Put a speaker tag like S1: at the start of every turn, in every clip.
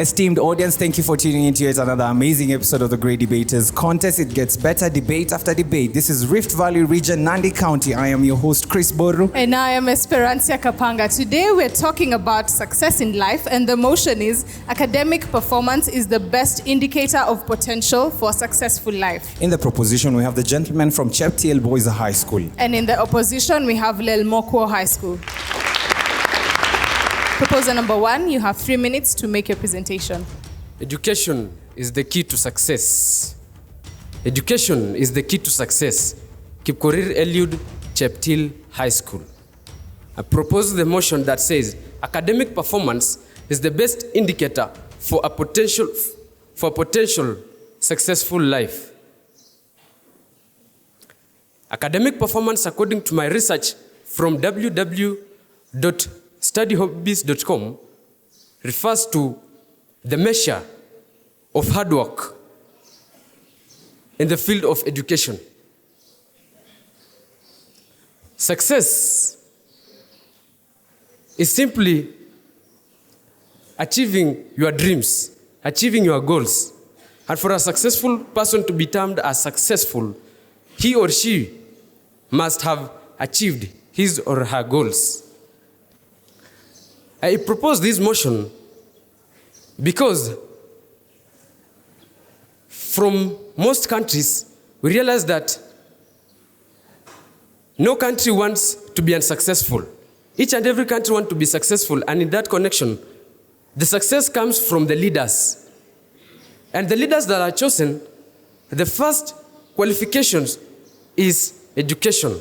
S1: Esteemed audience, thank you for tuning in to yet another amazing episode of the Great Debaters Contest. It gets better debate after debate. This is Rift Valley Region, Nandi County. I am your host, Chris Boru.
S2: And I am Esperantia Kapanga. Today we're talking about success in life, and the motion is academic performance is the best indicator of potential for a successful life.
S1: In the proposition, we have the gentleman from Cheptil Boys High School.
S2: And in the opposition, we have Lelmokwa High School. Proposer number 1, you have 3 minutes to make your presentation.
S3: Education is the key to success. Education is the key to success. Kipkorir Eliud, Cheptil High School. I propose the motion that says academic performance is the best indicator for a potential successful life. Academic performance, according to my research from www.studyhobbies.com, refers to the measure of hard work in the field of education. Success is simply achieving your dreams, achieving your goals. And for a successful person to be termed as successful, he or she must have achieved his or her goals. I propose this motion because from most countries, we realize that no country wants to be unsuccessful. Each and every country wants to be successful, and in that connection, the success comes from the leaders. And the leaders that are chosen, the first qualifications is education.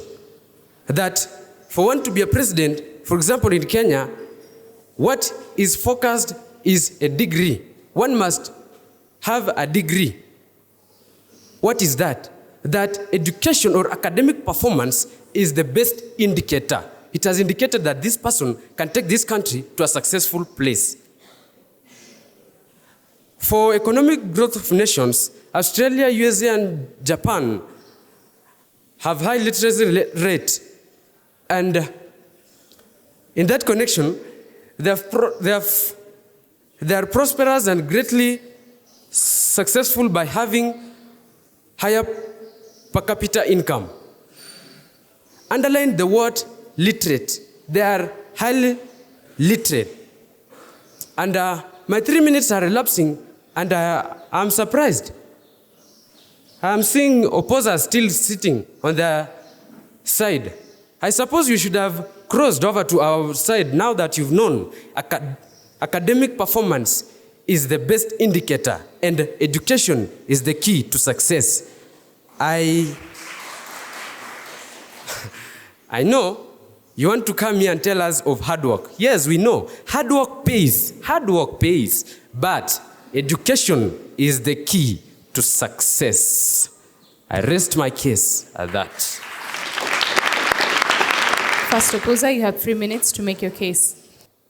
S3: That for one to be a president, for example in Kenya, what is focused is a degree. One must have a degree. What is that? That education or academic performance is the best indicator. It has indicated that this person can take this country to a successful place. For economic growth of nations, Australia, USA, and Japan have high literacy rate. And in that connection, they are prosperous and greatly successful by having higher per capita income. Underline the word literate. They are highly literate. And my 3 minutes are elapsing, and I'm surprised. I'm seeing opposers still sitting on their side. I suppose you should have crossed over to our side now that you've known academic performance is the best indicator and education is the key to success. I know you want to come here and tell us of hard work. Yes, we know. Hard work pays. Hard work pays. But education is the key to success. I rest my case at that.
S2: First opposer, you have 3 minutes to make your case.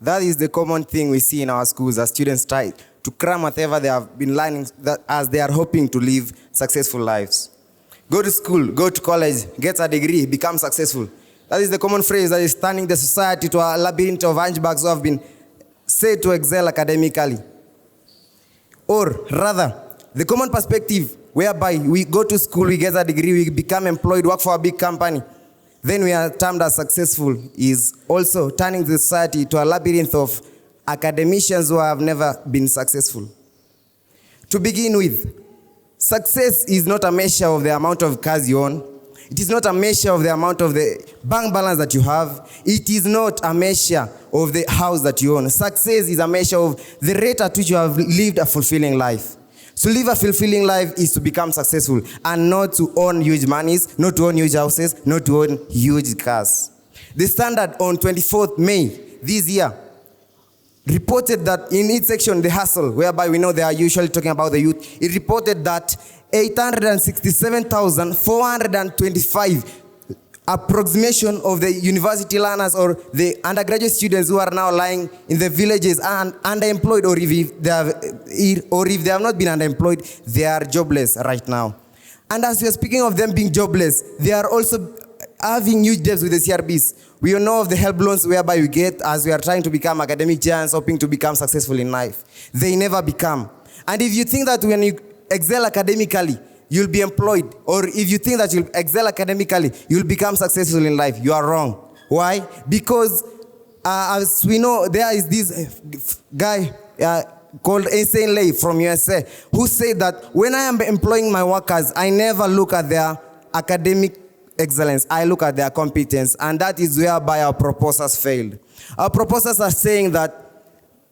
S4: That is the common thing we see in our schools as students try to cram whatever they have been learning as they are hoping to live successful lives. Go to school, go to college, get a degree, become successful. That is the common phrase that is turning the society to a labyrinth of hunchbacks who have been said to excel academically. Or rather, the common perspective whereby we go to school, we get a degree, we become employed, work for a big company, then we are termed as successful, is also turning the society to a labyrinth of academicians who have never been successful. To begin with, success is not a measure of the amount of cars you own. It is not a measure of the amount of the bank balance that you have. It is not a measure of the house that you own. Success is a measure of the rate at which you have lived a fulfilling life. To live a fulfilling life is to become successful and not to own huge monies, not to own huge houses, not to own huge cars. The Standard on 24th May this year reported that in its section, The Hustle, whereby we know they are usually talking about the youth, it reported that 867,425 approximation of the university learners or the undergraduate students who are now lying in the villages and underemployed, or if they have not been underemployed, they are jobless right now. And as we are speaking of them being jobless, they are also having huge debts with the CRBs. We all know of the help loans whereby we get as we are trying to become academic giants, hoping to become successful in life. They never become. And if you think that when you excel academically, you'll be employed, or if you think that you'll excel academically, you'll become successful in life, you are wrong. Why? Because as we know, there is this guy called Insane Lay from USA who said that when I am employing my workers, I never look at their academic excellence, I look at their competence, and that is whereby our proposals failed. Our proposals are saying that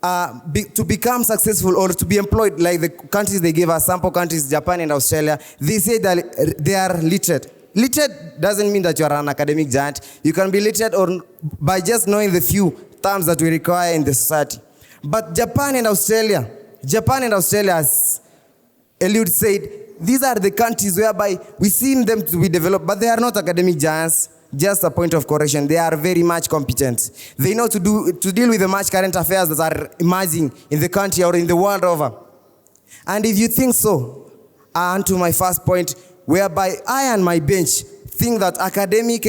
S4: to become successful or to be employed, like the countries they gave us, sample countries, Japan and Australia, they say that they are literate. Literate doesn't mean that you are an academic giant. You can be literate or by just knowing the few terms that we require in the society. But Japan and Australia, as Eliud said, these are the countries whereby we see them to be developed, but they are not academic giants. Just a point of correction, they are very much competent. They know to deal with the much current affairs that are emerging in the country or in the world over. And if you think so, and to my first point, whereby I and my bench think that academic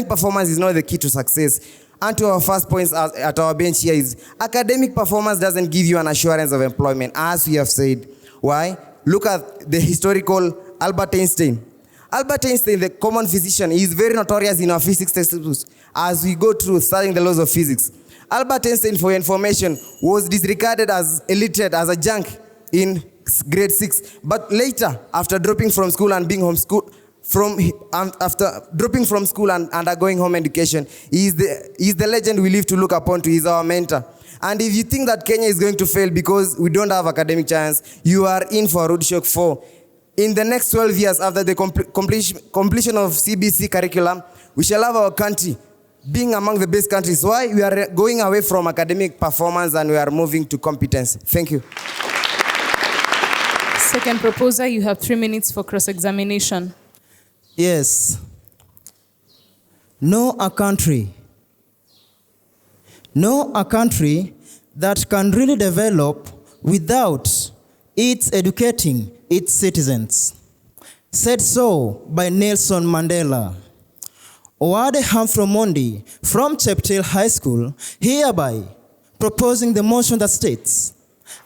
S4: performance is not the key to success. And to our first points at our bench here is academic performance doesn't give you an assurance of employment, as we have said. Why? Look at the historical Albert Einstein. Albert Einstein, the common physician, is very notorious in our physics textbooks as we go through studying the laws of physics. Albert Einstein, for your information, was disregarded as illiterate, as a junk in grade 6. But later, after dropping from school and being homeschooled, after dropping from school and undergoing home education, he is the legend we live to look upon to. He is our mentor. And if you think that Kenya is going to fail because we don't have academic chance, you are in for a road shock. In the next 12 years, after the completion of CBC curriculum, we shall have our country being among the best countries. Why? We are going away from academic performance and we are moving to competence. Thank you.
S2: Second proposer, you have 3 minutes for cross-examination.
S5: Yes. Know a country that can really develop without its educating its citizens. Said so by Nelson Mandela. Owade Hamfromondi from Cheptil High School hereby proposing the motion that states,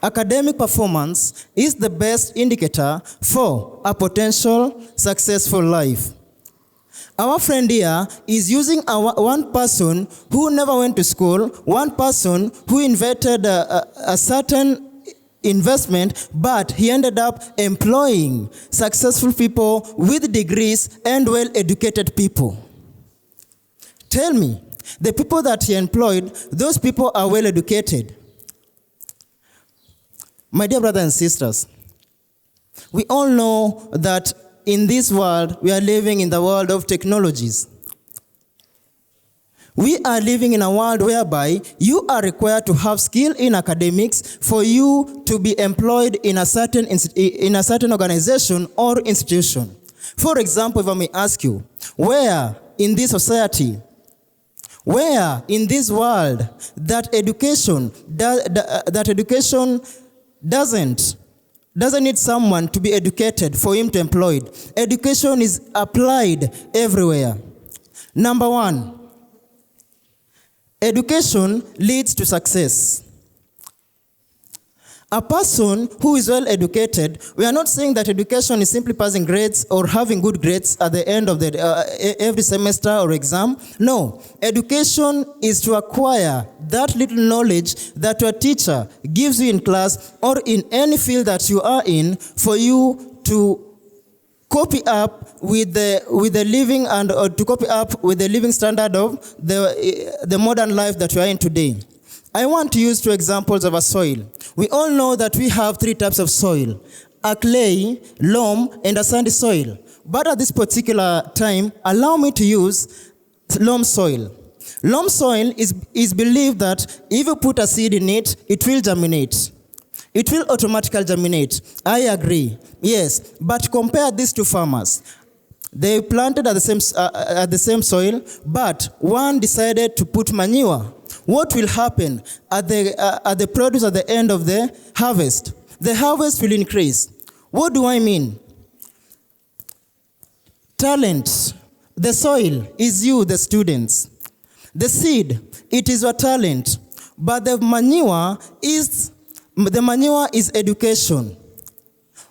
S5: academic performance is the best indicator for a potential successful life. Our friend here is using one person who never went to school, one person who invented a certain investment, but he ended up employing successful people with degrees and well-educated people. Tell me, the people that he employed, those people are well-educated. My dear brothers and sisters, we all know that in this world, we are living in the world of technologies. We are living in a world whereby you are required to have skill in academics for you to be employed in a certain organization or institution. For example, if I may ask you, where in this society, where in this world that education doesn't need someone to be educated for him to employed. Education is applied everywhere. Number one, education leads to success. A person who is well educated, we are not saying that education is simply passing grades or having good grades at the end of every semester or exam. No, education is to acquire that little knowledge that your teacher gives you in class or in any field that you are in for you to copy up with the living and or to copy up with the living standard of the modern life that we are in today. I want to use 2 examples of a soil. We all know that we have 3 types of soil: a clay, loam, and a sandy soil. But at this particular time, allow me to use loam soil. Loam soil is believed that if you put a seed in it, it will germinate. It will automatically germinate. I agree. Yes, but compare these 2 farmers. They planted at the same soil, but one decided to put manure. What will happen at the produce at the end of the harvest? The harvest will increase. What do I mean? Talent The soil is you, the students. The seed, it is your talent. But the manure is education.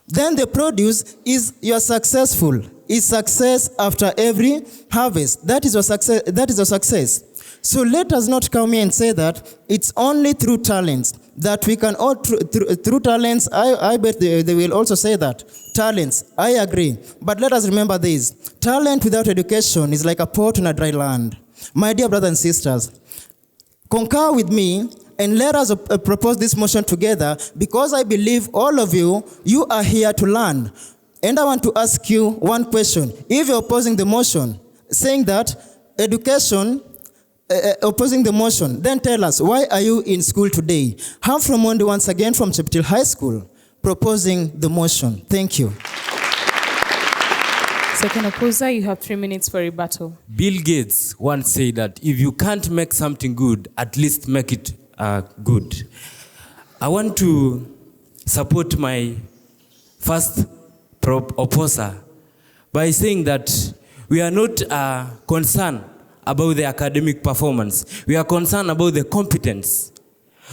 S5: Then the produce is your successful. Is success after every harvest. That is your success. That is your success. So let us not come here and say that it's only through talents that we can, all through talents. I bet they will also say that. Talents, I agree. But let us remember this. Talent without education is like a pot on a dry land. My dear brothers and sisters, concur with me and let us propose this motion together, because I believe all of you are here to learn. And I want to ask you one question. If you're opposing the motion, saying that education, opposing the motion, then tell us, why are you in school today? I'm from Mondi once again from Cheptil High School, proposing the motion. Thank you.
S2: Second opposer, you have 3 minutes for rebuttal.
S6: Bill Gates once said that if you can't make something good, at least make it good. I want to support my first opposer by saying that we are not concerned about the academic performance. We are concerned about the competence.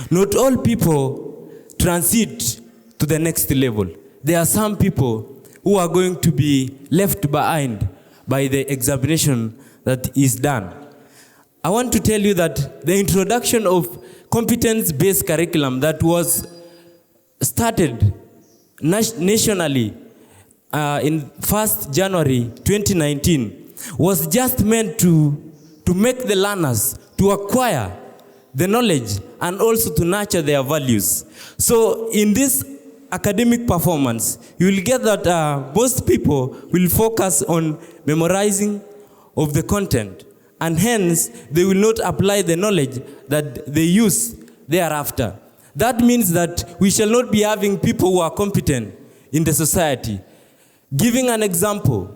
S6: Not all people transit to the next level. There are some people who are going to be left behind by the examination that is done. I want to tell you that the introduction of competence-based curriculum that was started nationally in 1st January 2019 was just meant to make the learners to acquire the knowledge and also to nurture their values. So in this academic performance, you will get that most people will focus on memorizing of the content, and hence they will not apply the knowledge that they use thereafter. That means that we shall not be having people who are competent in the society. Giving an example,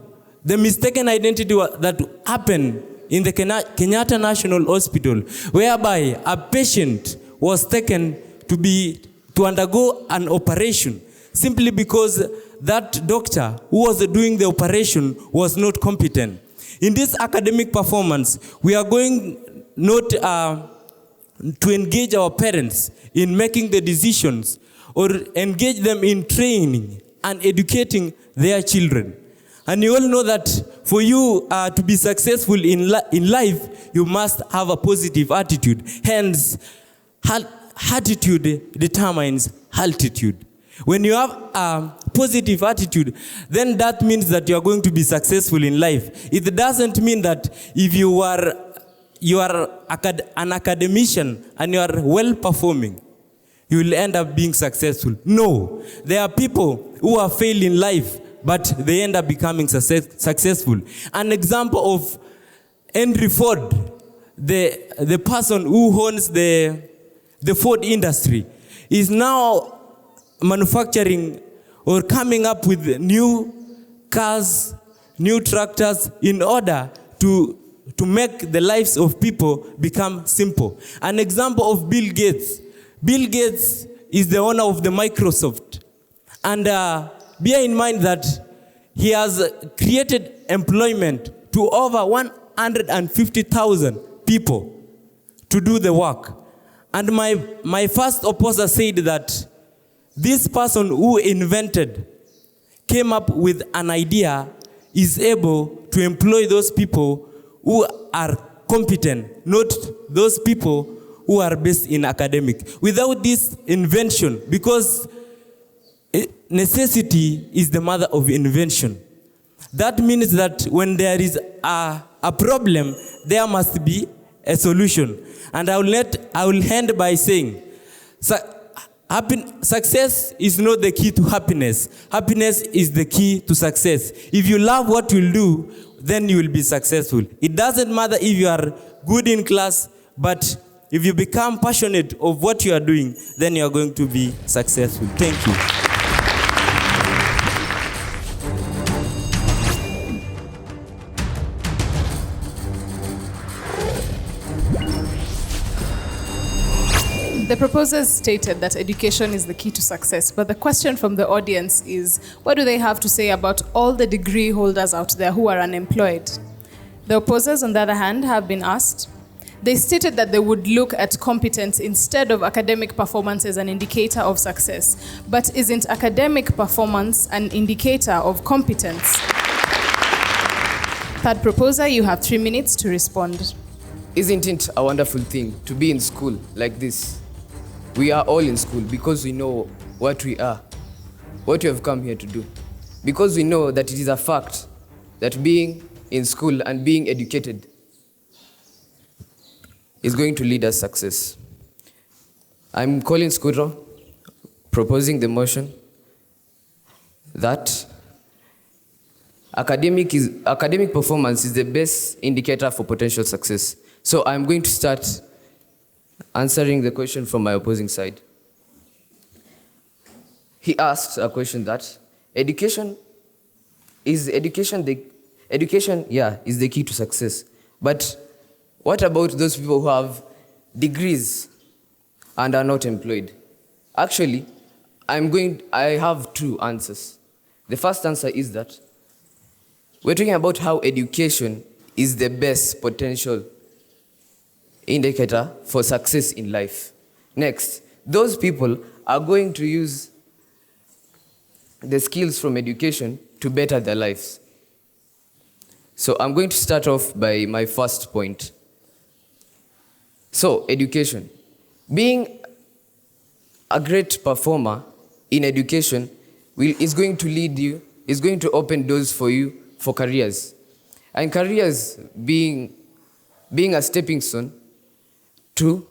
S6: the mistaken identity that happened in the Kenyatta National Hospital, whereby a patient was taken to undergo an operation simply because that doctor who was doing the operation was not competent. In this academic performance, we are going not to engage our parents in making the decisions or engage them in training and educating their children. And you all know that for you to be successful in life, you must have a positive attitude. Hence, attitude determines altitude. When you have a positive attitude, then that means that you are going to be successful in life. It doesn't mean that if you are an academician and you are well performing, you will end up being successful. No, there are people who have failed in life, but they end up becoming successful. An example of Henry Ford, the person who owns the Ford industry, is now manufacturing or coming up with new cars, new tractors in order to make the lives of people become simple. An example of Bill Gates. Bill Gates is the owner of the Microsoft. And bear in mind that he has created employment to over 150,000 people to do the work. And my first opposer said that this person who came up with an idea is able to employ those people who are competent, not those people who are based in academic. Without this invention, because necessity is the mother of invention. That means that when there is a problem, there must be a solution. And I will end by saying, success is not the key to happiness. Happiness is the key to success. If you love what you do, then you will be successful. It doesn't matter if you are good in class, but if you become passionate of what you are doing, then you are going to be successful. Thank you.
S2: The proposers stated that education is the key to success, but the question from the audience is, what do they have to say about all the degree holders out there who are unemployed? The opposers, on the other hand, have been asked. They stated that they would look at competence instead of academic performance as an indicator of success. But isn't academic performance an indicator of competence? Third proposer, you have 3 minutes to respond.
S7: Isn't it a wonderful thing to be in school like this? We are all in school because we know what we are, what we have come here to do. Because we know that it is a fact that being in school and being educated is going to lead us success. I'm Colin Skuro, proposing the motion that academic performance is the best indicator for potential success. So I'm going to start answering the question from my opposing side. He asked a question that education is the key to success. But what about those people who have degrees and are not employed? Actually, I have 2 answers. The first answer is that we're talking about how education is the best potential indicator for success in life. Next, those people are going to use the skills from education to better their lives. So I'm going to start off by my first point. So, education. Being a great performer in education is going to open doors for you for careers. And careers being a stepping stone to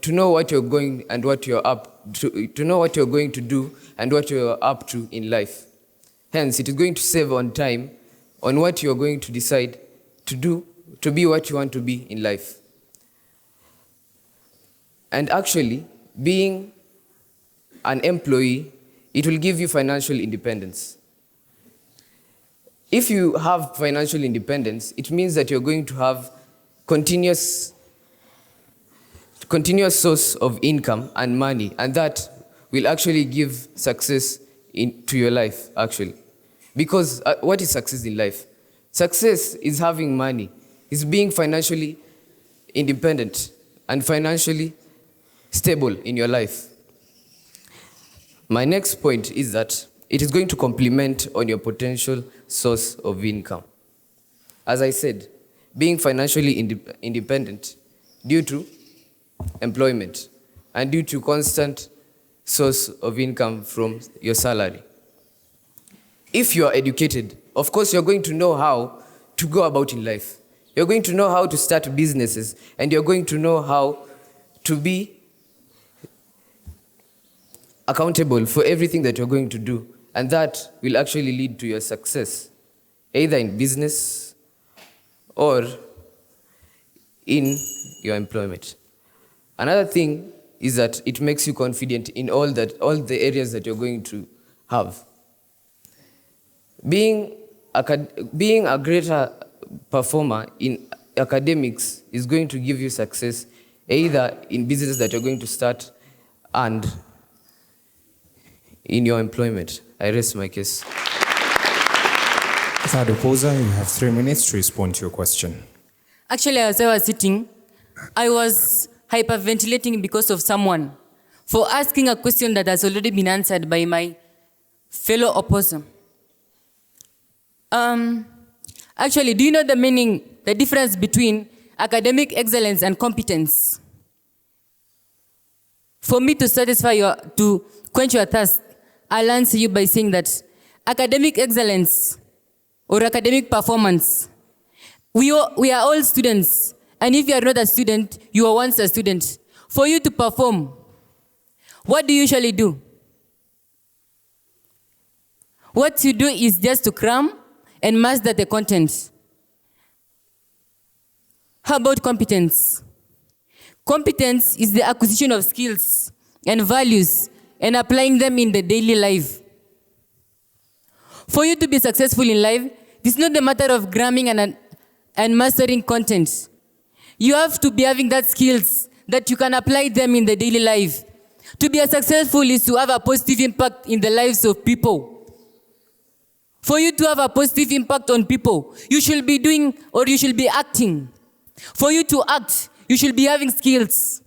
S7: know what you're going and what you're up to know what you're going to do and what you're up to in life. Hence, it is going to save on time on what you're going to decide to do to be what you want to be in life. And actually, being an employee, it will give you financial independence. If you have financial independence, it means that you're going to have continuous source of income and money, and that will actually give success to your life, actually. Because what is success in life? Success is having money, is being financially independent and financially stable in your life. My next point is that it is going to complement on your potential source of income. As I said, being financially independent due to employment and due to constant source of income from your salary. If you are educated, of course you're going to know how to go about in life. You're going to know how to start businesses, and you're going to know how to be accountable for everything that you're going to do, and that will actually lead to your success, either in business or in your employment. Another thing is that it makes you confident in all the areas that you're going to have. Being a greater performer in academics is going to give you success, either in business that you're going to start and in your employment. I rest my case.
S1: Third opposer, you have 3 minutes to respond to your question.
S8: Actually, as I was sitting, I was hyperventilating because of someone for asking a question that has already been answered by my fellow opposer. Actually, do you know the difference between academic excellence and competence? For me to quench your thirst, I'll answer you by saying that academic excellence or academic performance, we are all students. And if you are not a student, you were once a student. For you to perform, what do you usually do? What you do is just to cram and master the content. How about competence? Competence is the acquisition of skills and values and applying them in the daily life. For you to be successful in life, it's not the matter of cramming and mastering content. You have to be having that skills that you can apply them in the daily life. To be successful is to have a positive impact in the lives of people. For you to have a positive impact on people, you should be doing or you should be acting. For you to act, you should be having skills.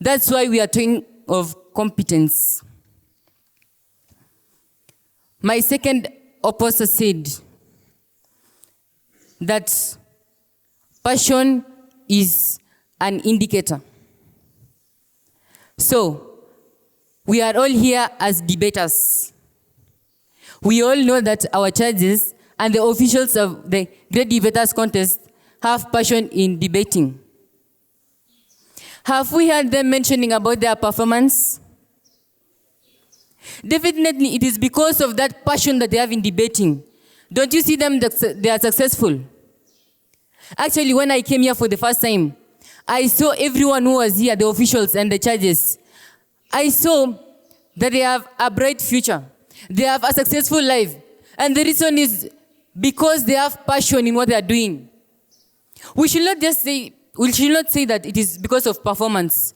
S8: That's why we are talking of competence. My second opposer said that passion is an indicator. So, we are all here as debaters. We all know that our judges and the officials of the Great Debaters Contest have passion in debating. Have we heard them mentioning about their performance? Definitely, it is because of that passion that they have in debating. Don't you see them that they are successful? Actually, when I came here for the first time, I saw everyone who was here, the officials and the judges. I saw that they have a bright future. They have a successful life. And the reason is because they have passion in what they are doing. We should not say that it is because of performance.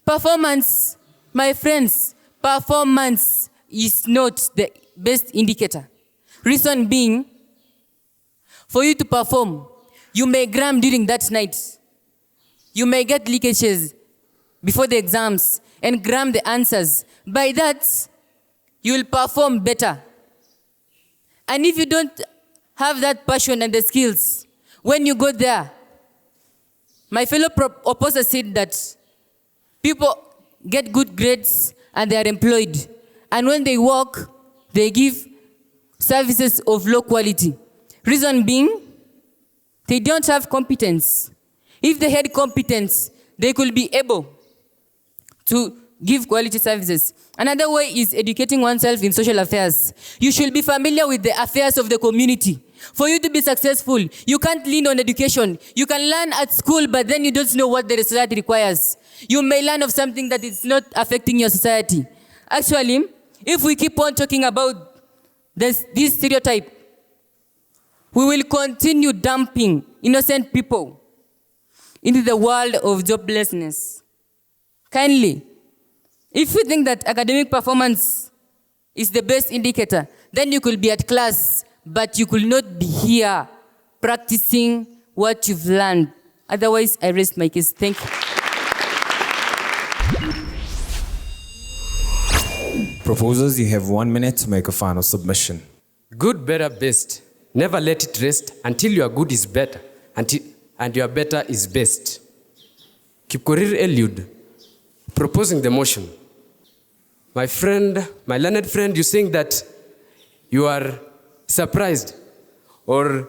S8: Performance, my friends, performance is not the best indicator. Reason being, for you to perform, you may cram during that night. You may get leakages before the exams and cram the answers. By that, you will perform better. And if you don't have that passion and the skills, when you go there, my fellow opposer said that people get good grades and they are employed. And when they work, they give services of low quality. Reason being, they don't have competence. If they had competence, they could be able to give quality services. Another way is educating oneself in social affairs. You should be familiar with the affairs of the community. For you to be successful, you can't lean on education. You can learn at school, but then you don't know what the society requires. You may learn of something that is not affecting your society. Actually, if we keep on talking about this stereotype, we will continue dumping innocent people into the world of joblessness. Kindly, if you think that academic performance is the best indicator, then you could be at class, but you could not be here practicing what you've learned. Otherwise, I rest my case. Thank you.
S1: Proposers, you have 1 minute to make a final submission.
S3: Good, better, best. Never let it rest until your good is better and your better is best. Kipkorir Eliud, proposing the motion. My friend, my learned friend, you're saying that you are surprised or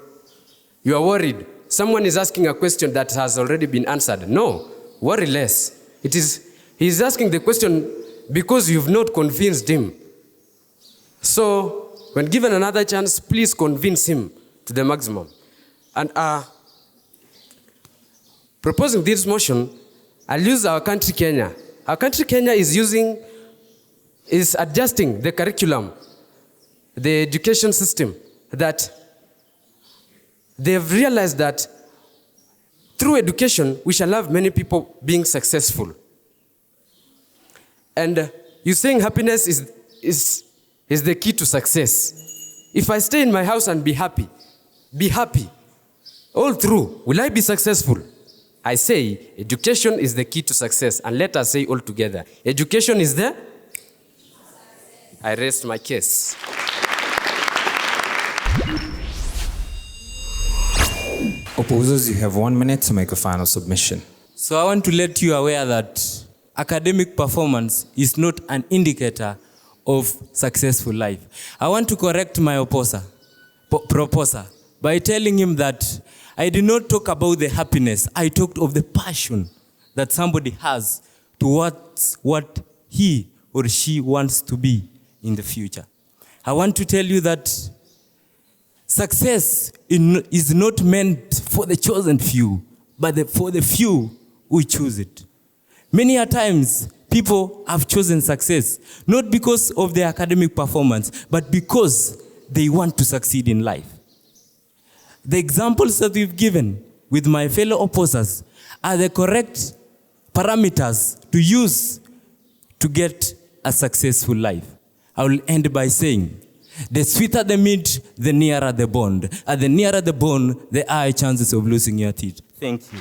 S3: you are worried. Someone is asking a question that has already been answered. No, worry less. He's asking the question because you've not convinced him. So, when given another chance, please convince him to the maximum. And proposing this motion, I'll use our country, Kenya. Our country, Kenya, is adjusting the curriculum, the education system, that they've realized that through education, we shall have many people being successful. And you're saying happiness is the key to success. If I stay in my house and be happy, all through, will I be successful? I say, education is the key to success. And let us say all together, education is the... I rest my case.
S1: Opposers, you have 1 minute to make a final submission.
S6: So I want to let you aware that academic performance is not an indicator of successful life. I want to correct my proposer by telling him that I did not talk about the happiness. I talked of the passion that somebody has towards what he or she wants to be in the future. I want to tell you that success is not meant for the chosen few, but for the few who choose it. Many a times, people have chosen success, not because of their academic performance, but because they want to succeed in life. The examples that we've given with my fellow opposers are the correct parameters to use to get a successful life. I will end by saying The sweeter the meat, the nearer the bond. And the nearer the bond, the higher chances of losing your teeth. Thank you.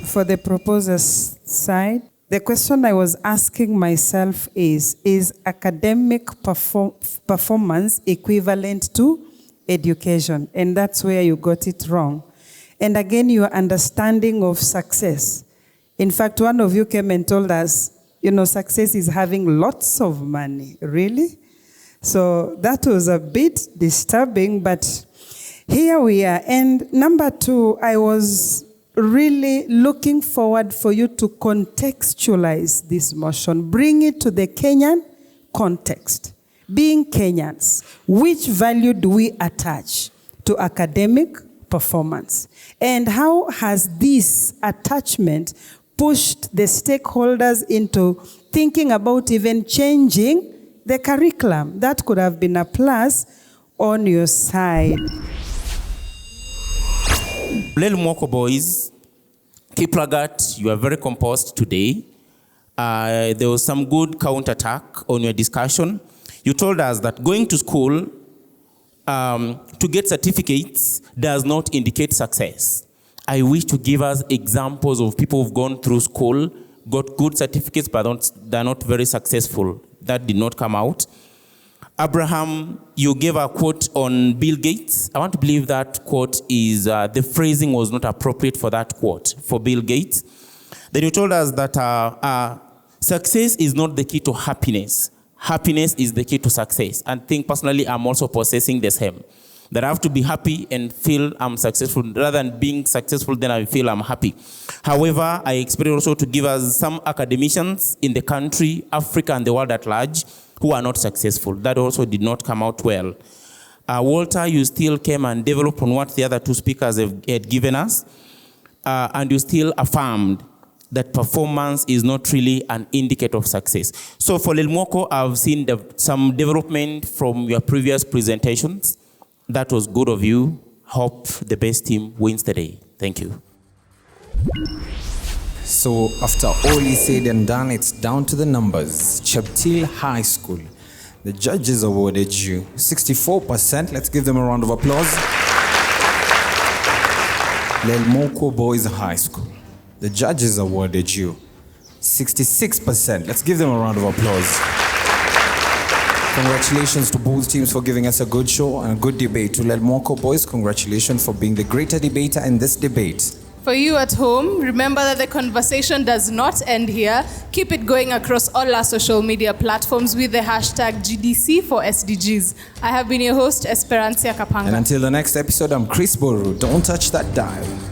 S9: For the proposer's side, the question I was asking myself is academic performance equivalent to education? And that's where you got it wrong. And again, your understanding of success. In fact, one of you came and told us, success is having lots of money. Really? So that was a bit disturbing, but here we are. And number two, I was really looking forward for you to contextualize this motion, bring it to the Kenyan context. Being Kenyans, which value do we attach to academic performance? And how has this attachment pushed the stakeholders into thinking about even changing the curriculum? That could have been a plus on your side.
S10: Lelmokwa boys, Kiplagat, you are very composed today. There was some good counterattack on your discussion. You told us that going to school to get certificates does not indicate success. I wish to give us examples of people who've gone through school, got good certificates, but they're not very successful. That did not come out. Abraham, you gave a quote on Bill Gates. I want to believe that quote is, the phrasing was not appropriate for that quote, for Bill Gates. Then you told us that success is not the key to happiness. Happiness is the key to success. And I think personally, I'm also possessing the same. That I have to be happy and feel I'm successful. Rather than being successful, then I feel I'm happy. However, I expect also to give us some academicians in the country, Africa, and the world at large who are not successful. That also did not come out well. Walter, you still came and developed on what the other two speakers had given us. And you still affirmed that performance is not really an indicator of success. So for Lelmokwa, I've seen some development from your previous presentations. That was good of you. Hope the best team wins the day. Thank you.
S1: So after all is said and done, it's down to the numbers. Cheptil High School. The judges awarded you 64%. Let's give them a round of applause. Lelmokwa Boys High School. The judges awarded you 66%. Let's give them a round of applause. Congratulations to both teams for giving us a good show and a good debate. To Lelmokwa Boys, congratulations for being the greater debater in this debate.
S2: For you at home, remember that the conversation does not end here. Keep it going across all our social media platforms with the hashtag GDC for SDGs. I have been your host, Esperancia Kapanga.
S1: And until the next episode, I'm Chris Boru. Don't touch that dial.